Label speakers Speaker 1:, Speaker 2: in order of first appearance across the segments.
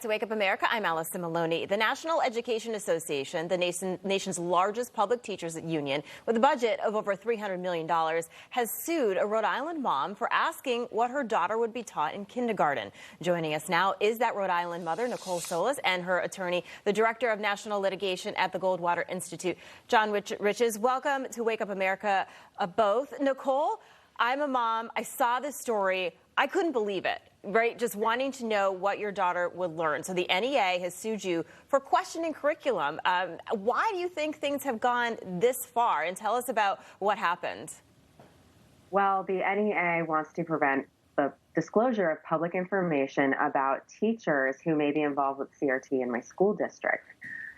Speaker 1: to Wake Up America. I'm Allison Maloney. The National Education Association, the nation's largest public teachers union, with a budget of over $300 million, has sued a Rhode Island mom for asking what her daughter would be taught in kindergarten. Joining us now is that Rhode Island mother, Nicole Solis, and her attorney, the director of national litigation at the Goldwater Institute, John Riches. Welcome to Wake Up America, both. Nicole, I'm a mom. I saw this story. I couldn't believe it. Right, just wanting to know what your daughter would learn. So the NEA has sued you for questioning curriculum. Why do you think things have gone this far? And tell us about what happened.
Speaker 2: Well, the NEA wants to prevent the disclosure of public information about teachers who may be involved with CRT in my school district.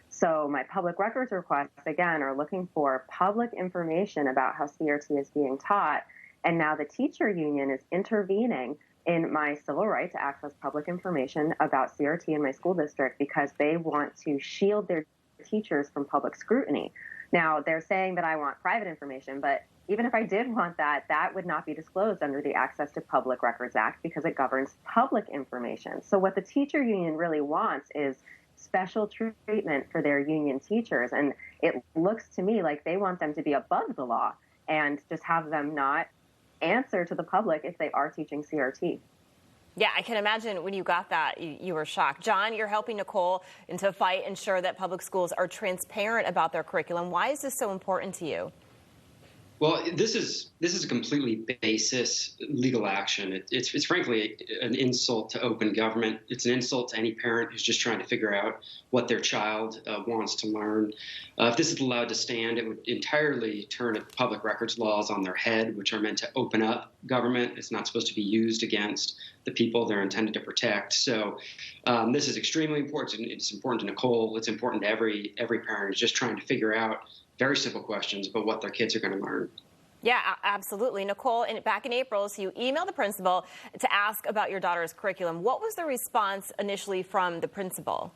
Speaker 2: So my public records requests, again, are looking for public information about how CRT is being taught. And now the teacher union is intervening in my civil right to access public information about CRT in my school district because they want to shield their teachers from public scrutiny. Now, they're saying that I want private information, but even if I did want that, that would not be disclosed under the Access to Public Records Act because it governs public information. So what the teacher union really wants is special treatment for their union teachers. And it looks to me like they want them to be above the law and just have them not answer to the public if they are teaching CRT.
Speaker 1: Yeah, I can imagine when you got that, you were shocked. John, you're helping Nicole to fight, ensure that public schools are transparent about their curriculum. Why is this so important to you?
Speaker 3: Well, this is a completely baseless legal action. It's frankly an insult to open government. It's an insult to any parent who's just trying to figure out what their child wants to learn. If this is allowed to stand, it would entirely turn public records laws on their head, which are meant to open up government. It's not supposed to be used against the people they're intended to protect. So this is extremely important. It's important to Nicole. It's important to every parent who's just trying to figure out very simple questions about what their kids are going to learn.
Speaker 1: Yeah, absolutely. Nicole, back in April, so you emailed the principal to ask about your daughter's curriculum. What was the response initially from the principal?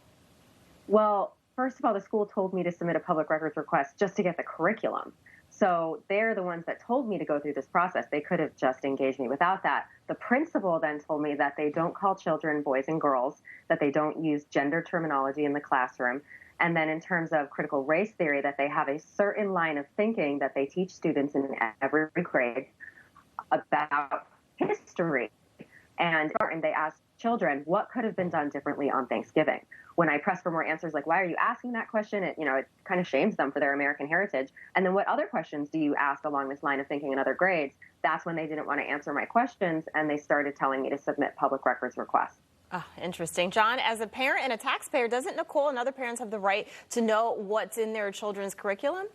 Speaker 2: Well, first of all, the school told me to submit a public records request just to get the curriculum. So they're the ones that told me to go through this process. They could have just engaged me without that. The principal then told me that they don't call children boys and girls, that they don't use gender terminology in the classroom. And then in terms of critical race theory, that they have a certain line of thinking that they teach students in every grade about history. And they ask children, what could have been done differently on Thanksgiving? When I press for more answers, like, why are you asking that question? It kind of shames them for their American heritage. And then what other questions do you ask along this line of thinking in other grades? That's when they didn't want to answer my questions, and they started telling me to submit public records requests.
Speaker 1: Oh, interesting. John, as a parent and a taxpayer, doesn't Nicole and other parents have the right to know what's in their children's curriculum?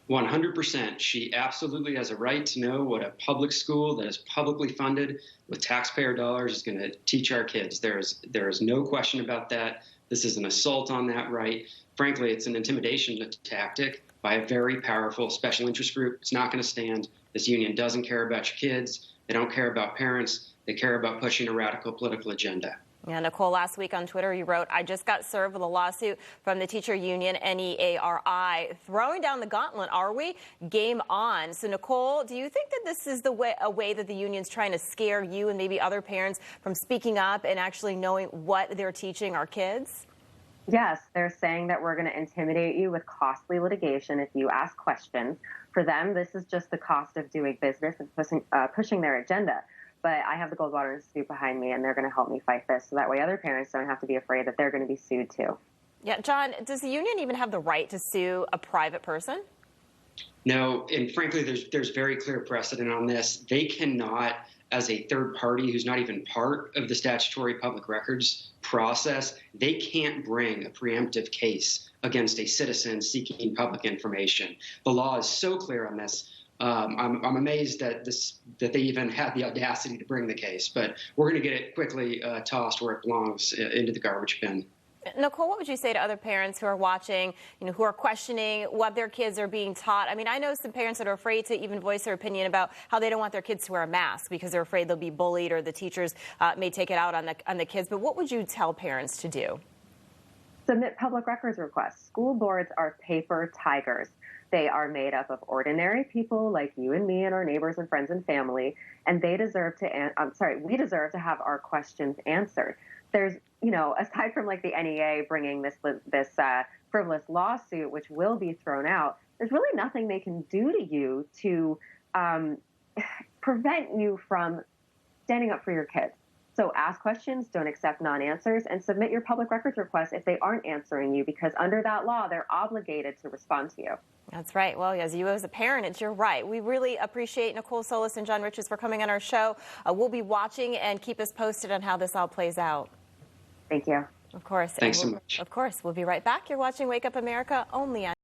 Speaker 3: 100%. She absolutely has a right to know what a public school that is publicly funded with taxpayer dollars is going to teach our kids. There is no question about that. This is an assault on that right. Frankly, it's an intimidation tactic by a very powerful special interest group. It's not going to stand. This union doesn't care about your kids. They don't care about parents. They care about pushing a radical political agenda.
Speaker 1: Yeah, Nicole, last week on Twitter, you wrote, I just got served with a lawsuit from the teacher union, NEARI. Throwing down the gauntlet, are we? Game on. So, Nicole, do you think that this is a way that the union's trying to scare you and maybe other parents from speaking up and actually knowing what they're teaching our kids?
Speaker 2: Yes, they're saying that we're going to intimidate you with costly litigation if you ask questions. For them, this is just the cost of doing business and pushing their agenda. But I have the Goldwater Institute behind me, and they're going to help me fight this, so that way other parents don't have to be afraid that they're going to be sued too.
Speaker 1: Yeah, John, does the union even have the right to sue a private person?
Speaker 3: No, and frankly, there's very clear precedent on this. They cannot, as a third party who's not even part of the statutory public records process, they can't bring a preemptive case against a citizen seeking public information. The law is so clear on this. I'm amazed that they even had the audacity to bring the case, but we're going to get it quickly tossed where it belongs, into the garbage bin.
Speaker 1: Nicole, what would you say to other parents who are watching, who are questioning what their kids are being taught? I mean, I know some parents that are afraid to even voice their opinion about how they don't want their kids to wear a mask because they're afraid they'll be bullied or the teachers may take it out on the kids. But what would you tell parents to do?
Speaker 2: Submit public records requests. School boards are paper tigers. They are made up of ordinary people like you and me and our neighbors and friends and family, and they deserve to, we deserve to have our questions answered. There's, aside from like the NEA bringing this frivolous lawsuit, which will be thrown out, there's really nothing they can do to you to prevent you from standing up for your kids. So ask questions, don't accept non-answers, and submit your public records requests if they aren't answering you, because under that law, they're obligated to respond to you.
Speaker 1: That's right. Well, as a parent, it's your right. We really appreciate Nicole Solis and John Riches for coming on our show. We'll be watching and keep us posted on how this all plays out.
Speaker 2: Thank you.
Speaker 1: Of course.
Speaker 3: Thanks so much.
Speaker 1: Of course. We'll be right back. You're watching Wake Up America only on